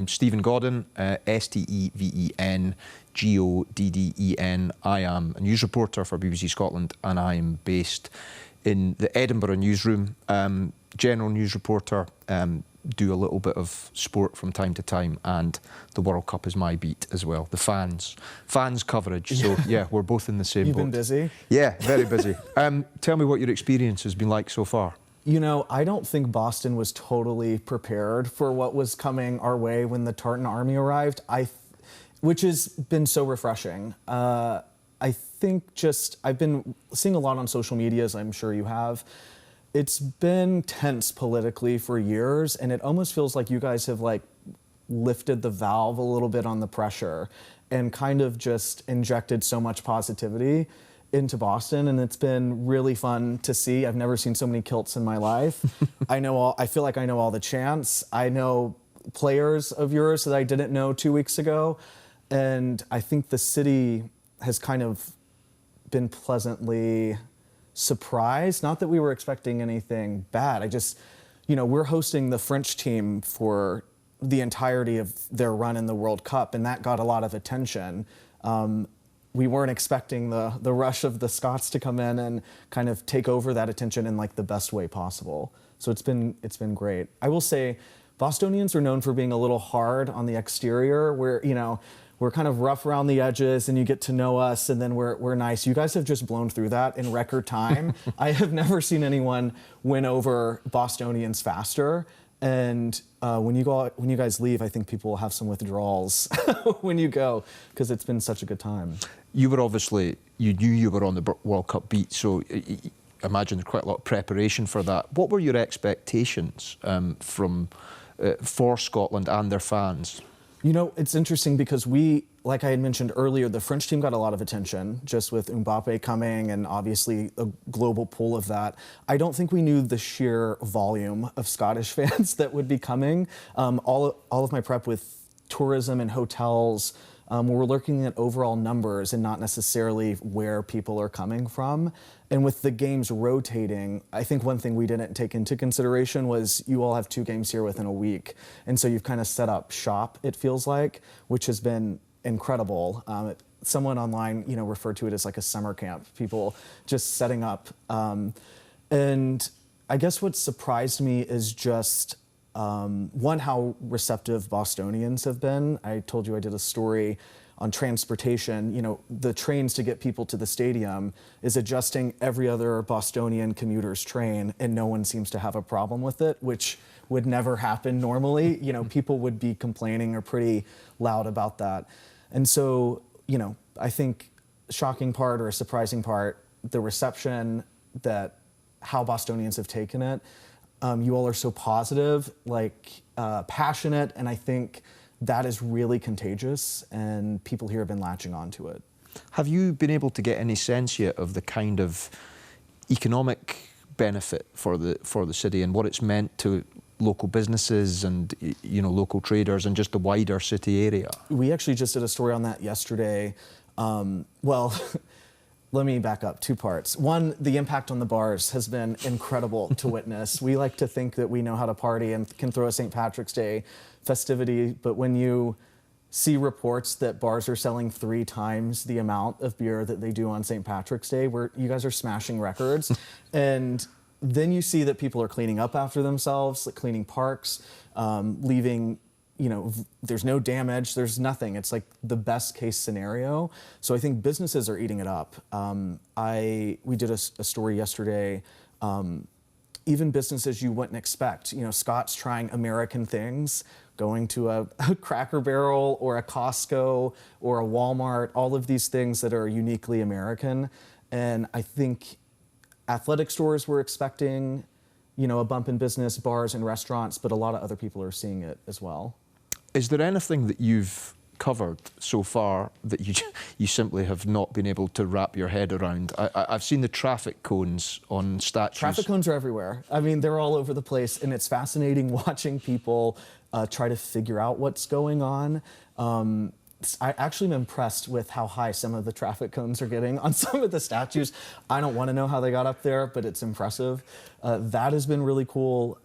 I'm Steven Godden, Steven Godden. I am a news reporter for BBC Scotland, and I am based in the Edinburgh newsroom. General news reporter, do a little bit of sport from time to time, and the World Cup is my beat as well. The fans coverage. So yeah, we're both in the same boat. You've been busy? Yeah, very busy. Tell me what your experience has been like so far. You know, I don't think Boston was totally prepared for what was coming our way when the Tartan Army arrived, which has been so refreshing. I think I've been seeing a lot on social media, as I'm sure you have. It's been tense politically for years, and it almost feels like you guys have lifted the valve a little bit on the pressure and kind of just injected so much positivity into Boston, and it's been really fun to see. I've never seen so many kilts in my life. I feel like I know all the chants. I know players of yours that I didn't know 2 weeks ago, and I think the city has kind of been pleasantly surprised. Not that we were expecting anything bad. We're hosting the French team for the entirety of their run in the World Cup, and that got a lot of attention. We weren't expecting the rush of the Scots to come in and kind of take over that attention in the best way possible. So it's been great. I will say, Bostonians are known for being a little hard on the exterior. We're kind of rough around the edges, and you get to know us, and then we're nice. You guys have just blown through that in record time. I have never seen anyone win over Bostonians faster. And when you guys leave, I think people will have some withdrawals when you go, because it's been such a good time. You were obviously, you knew you were on the World Cup beat, so I imagine there's quite a lot of preparation for that. What were your expectations for Scotland and their fans? You know, it's interesting because like I had mentioned earlier, the French team got a lot of attention just with Mbappe coming and obviously a global pull of that. I don't think we knew the sheer volume of Scottish fans that would be coming. All of my prep with tourism and hotels, we're looking at overall numbers and not necessarily where people are coming from. And with the games rotating, I think one thing we didn't take into consideration was you all have 2 games here within a week. And so you've kind of set up shop, it feels like, which has been incredible. Someone online, referred to it as like a summer camp, people just setting up. And I guess what surprised me is just, one, how receptive Bostonians have been. I told you I did a story on transportation. The trains to get people to the stadium is adjusting every other Bostonian commuter's train, and no one seems to have a problem with it, which would never happen normally. People would be complaining or pretty loud about that. And so, I think shocking part or a surprising part, the reception, how Bostonians have taken it. You all are so positive, passionate, and I think that is really contagious, and people here have been latching onto it. Have you been able to get any sense yet of the kind of economic benefit for the city and what it's meant to local businesses and local traders and just the wider city area? We actually just did a story on that yesterday. Well, let me back up, 2 parts. One, the impact on the bars has been incredible to witness. We like to think that we know how to party and can throw a St. Patrick's Day festivity, but when you see reports that bars are selling 3 times the amount of beer that they do on St. Patrick's Day, where you guys are smashing records, and then you see that people are cleaning up after themselves, cleaning parks, leaving, there's no damage, there's nothing. It's like the best case scenario. So I think businesses are eating it up. We did a story yesterday, even businesses you wouldn't expect, Scots trying American things, going to a Cracker Barrel or a Costco or a Walmart, all of these things that are uniquely American. And I think athletic stores were expecting, a bump in business, bars and restaurants, but a lot of other people are seeing it as well. Is there anything that you've covered so far that you simply have not been able to wrap your head around? I've seen the traffic cones on statues. Traffic cones are everywhere. I mean, they're all over the place, and it's fascinating watching people try to figure out what's going on. I actually am impressed with how high some of the traffic cones are getting on some of the statues. I don't want to know how they got up there, but it's impressive. That has been really cool.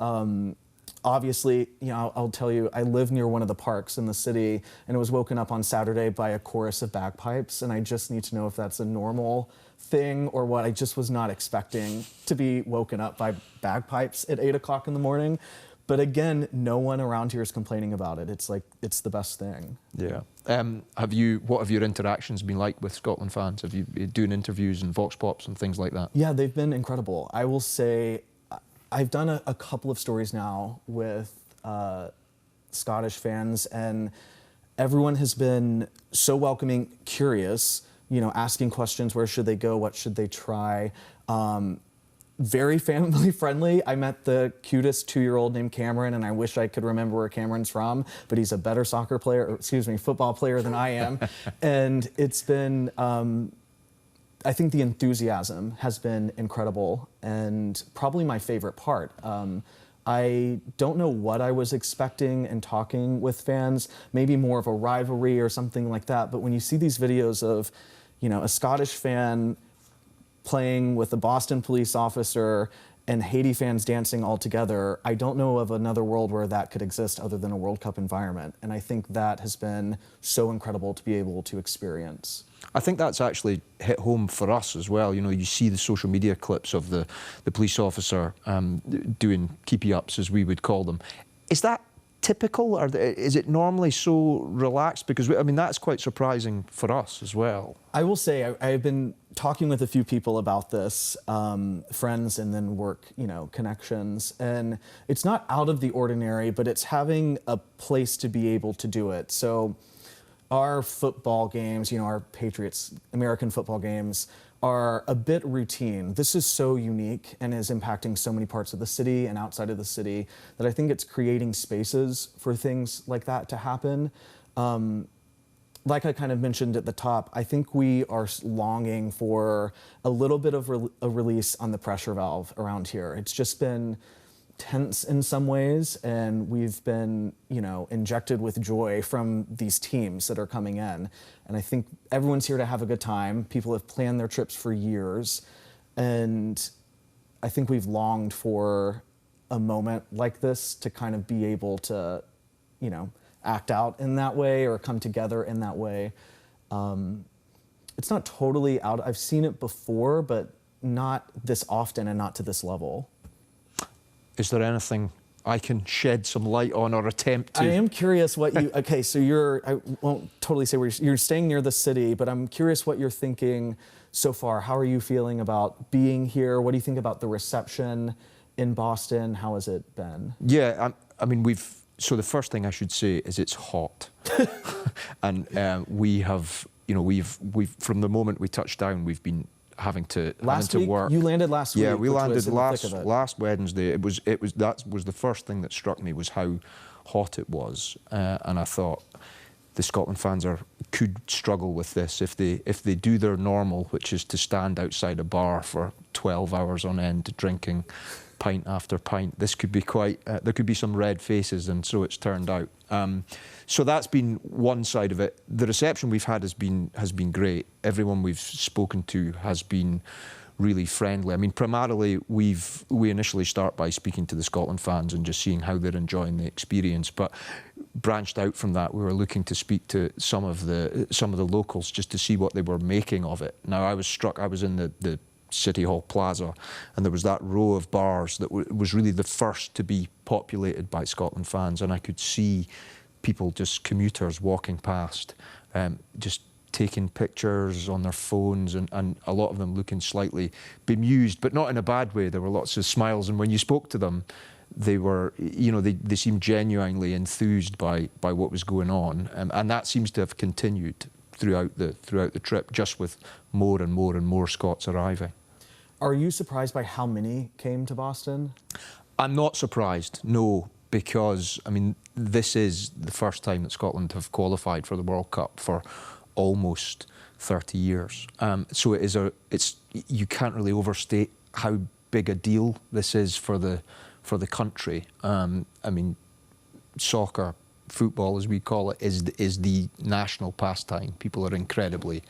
obviously, you know, I'll tell you, I live near one of the parks in the city, and it was woken up on Saturday by a chorus of bagpipes, and I just need to know if that's a normal thing or what. I just was not expecting to be woken up by bagpipes at 8 o'clock in the morning. But again, no one around here is complaining about it. It's like, it's the best thing. Yeah. What have your interactions been like with Scotland fans? Have you been doing interviews and Vox Pops and things like that? Yeah, they've been incredible. I will say, I've done a couple of stories now with Scottish fans, and everyone has been so welcoming, curious, you know, asking questions, where should they go, what should they try? Very family friendly. I met the cutest 2-year-old named Cameron, and I wish I could remember where Cameron's from, but he's a better football player than I am. And it's been, I think the enthusiasm has been incredible, and probably my favorite part. I don't know what I was expecting in talking with fans, maybe more of a rivalry or something like that, but when you see these videos of, you know, a Scottish fan playing with a Boston police officer and Haiti fans dancing all together, I don't know of another world where that could exist other than a World Cup environment. And I think that has been so incredible to be able to experience. I think that's actually hit home for us as well. You know, you see the social media clips of the police officer doing keepy-ups, as we would call them. Is that typical, or is it normally so relaxed? Because, I mean, that's quite surprising for us as well. I will say, I've been talking with a few people about this, friends and then work, you know, connections, and it's not out of the ordinary, but it's having a place to be able to do it. So our football games, you know, our Patriots, American football games, are a bit routine. This is so unique and is impacting so many parts of the city and outside of the city that I think it's creating spaces for things like that to happen. Like I kind of mentioned at the top, I think we are longing for a little bit of a release on the pressure valve around here. It's just been tense in some ways, and we've been, you know, injected with joy from these teams that are coming in. And I think everyone's here to have a good time. People have planned their trips for years, and I think we've longed for a moment like this to kind of be able to, you know, act out in that way or come together in that way. It's not totally out. I've seen it before, but not this often and not to this level. Is there anything I can shed some light on or attempt to? I am curious what you, okay, so I won't totally say where you're staying near the city, but I'm curious what you're thinking so far. How are you feeling about being here? What do you think about the reception in Boston? How has it been? Yeah, I mean, so the first thing I should say is it's hot. And we have, you know, we've from the moment we touched down, we've been having to work. You landed last week. Yeah, we landed last Wednesday. That was the first thing that struck me, was how hot it was, and I thought the Scotland fans could struggle with this if they do their normal, which is to stand outside a bar for 12 hours on end drinking pint after pint. This could be quite. There could be some red faces, and so it's turned out. So that's been one side of it. The reception we've had has been great. Everyone we've spoken to has been really friendly. I mean, primarily we initially start by speaking to the Scotland fans and just seeing how they're enjoying the experience. But branched out from that, we were looking to speak to some of the locals just to see what they were making of it. Now, I was struck. I was in the City Hall Plaza, and there was that row of bars that was really the first to be populated by Scotland fans, and I could see people, just commuters walking past, just taking pictures on their phones, and a lot of them looking slightly bemused, but not in a bad way. There were lots of smiles, and when you spoke to them, they were, you know, they seemed genuinely enthused by what was going on, and that seems to have continued throughout the trip, just with more and more and more Scots arriving. Are you surprised by how many came to Boston? I'm not surprised, no, because, I mean, this is the first time that Scotland have qualified for the World Cup for almost 30 years. So you can't really overstate how big a deal this is for the country. I mean, soccer, football as we call it, is the national pastime. People are incredibly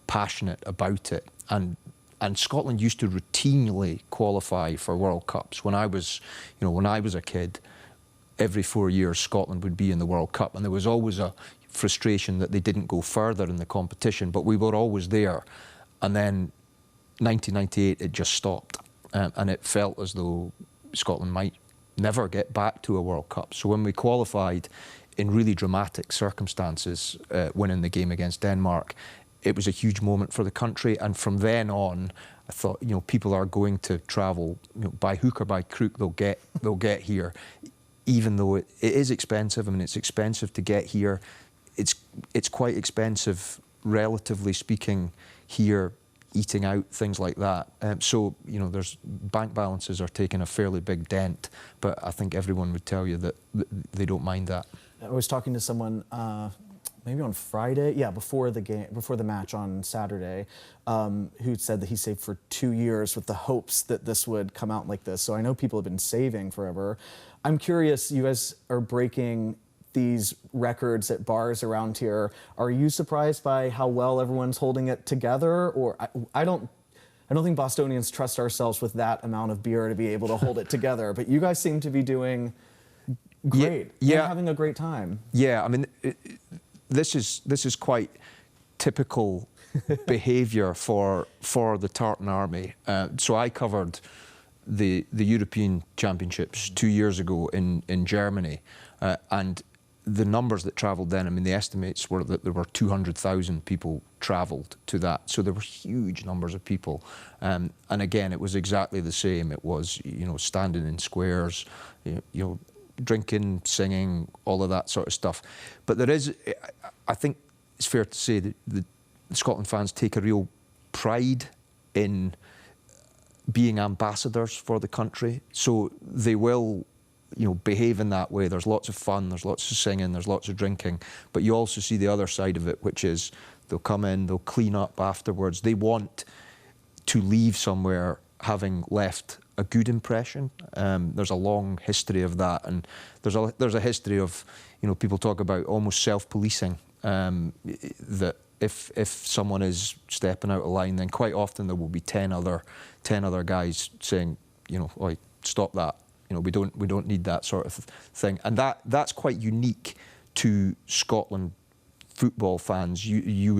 passionate about it, and Scotland used to routinely qualify for World Cups. When I was a kid, every 4 years Scotland would be in the World Cup, and there was always a frustration that they didn't go further in the competition, but we were always there. And then 1998 it just stopped, and it felt as though Scotland might never get back to a World Cup. So when we qualified in really dramatic circumstances, winning the game against Denmark, it was a huge moment for the country. And from then on, I thought, you know, people are going to travel, you know, by hook or by crook. They'll get here, even though it is expensive. I mean, it's expensive to get here. It's quite expensive, relatively speaking, here, eating out, things like that. So, you know, there's bank balances are taking a fairly big dent, but I think everyone would tell you that they don't mind that. I was talking to someone maybe on Friday, yeah, before the match on Saturday, who said that he saved for 2 years with the hopes that this would come out like this. So I know people have been saving forever. I'm curious, you guys are breaking these records at bars around here. Are you surprised by how well everyone's holding it together? Or I don't think Bostonians trust ourselves with that amount of beer to be able to hold it together. But you guys seem to be doing great. Yeah, having a great time. Yeah, I mean, this is quite typical behaviour for the Tartan Army. So I covered the European Championships 2 years ago in Germany, and the numbers that travelled then, I mean, the estimates were that there were 200,000 people travelled to that. So there were huge numbers of people. And again, it was exactly the same. It was, you know, standing in squares, you know, drinking, singing, all of that sort of stuff. But there is, I think it's fair to say that the Scotland fans take a real pride in being ambassadors for the country. So they will, you know, behave in that way. There's lots of fun, there's lots of singing, there's lots of drinking, but you also see the other side of it, which is they'll come in, they'll clean up afterwards. They want to leave somewhere having left a good impression. There's a long history of that, and there's a history of, you know, people talk about almost self-policing, that if someone is stepping out of line, then quite often there will be 10 other guys saying, you know, "Oi, stop that. You know, we don't need that sort of thing." And that's quite unique to Scotland football fans. You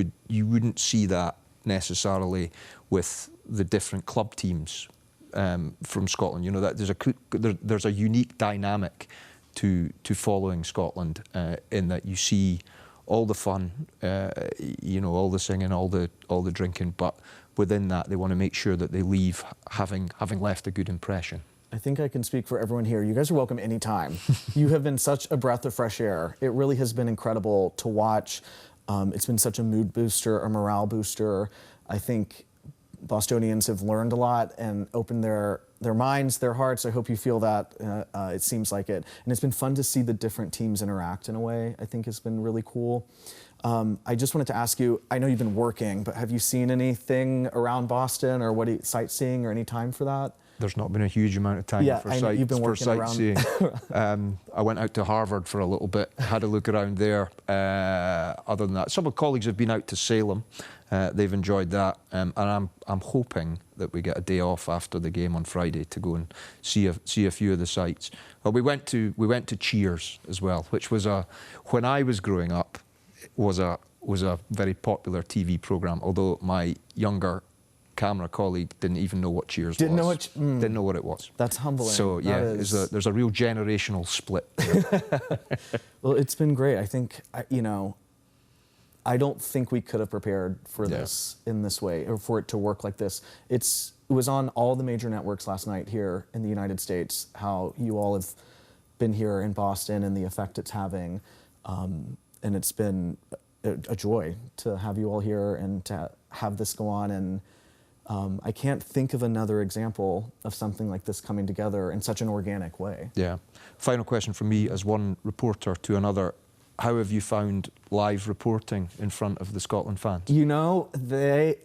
wouldn't see that necessarily with the different club teams from Scotland. You know, that there's a unique dynamic to following Scotland in that you see all the fun, you know, all the singing, all the drinking, but within that they want to make sure that they leave having left a good impression. I think I can speak for everyone here. You guys are welcome anytime. You have been such a breath of fresh air. It really has been incredible to watch. It's been such a mood booster, a morale booster. I think Bostonians have learned a lot and opened their minds, their hearts. I hope you feel that. It seems like it. And it's been fun to see the different teams interact in a way. I think has been really cool. I just wanted to ask you, I know you've been working, but have you seen anything around Boston, or sightseeing, or any time for that? There's not been a huge amount of time for sightseeing. I went out to Harvard for a little bit, had a look around there. Other than that, some of my colleagues have been out to Salem. They've enjoyed that, and I'm hoping that we get a day off after the game on Friday to go and see a few of the sights. Well, we went to Cheers as well, which was when I was growing up, was a very popular TV program. Although my younger camera colleague didn't even know what Cheers was. Didn't know what it was. That's humbling. So yeah, there's a real generational split. Well, it's been great. I think, you know, I don't think we could have prepared for this in this way, or for it to work like this. It was on all the major networks last night here in the United States, how you all have been here in Boston and the effect it's having. And it's been a joy to have you all here and to have this go on. And I can't think of another example of something like this coming together in such an organic way. Yeah. Final question from me as one reporter to another. How have you found live reporting in front of the Scotland fans? You know,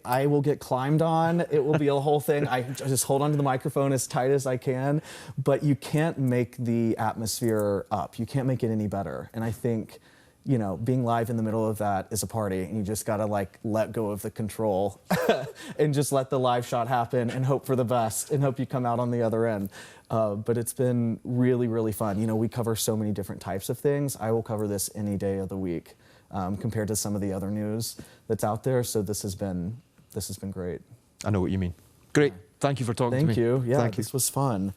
I will get climbed on. It will be a whole thing. I just hold onto the microphone as tight as I can, but you can't make the atmosphere up. You can't make it any better. And I think you know, being live in the middle of that is a party, and you just gotta like let go of the control and just let the live shot happen and hope for the best and hope you come out on the other end. But it's been really, really fun. You know, we cover so many different types of things. I will cover this any day of the week compared to some of the other news that's out there. So this has been great. I know what you mean. Great. Thank you for talking to me. Thank you. Yeah, Thank you. this was fun.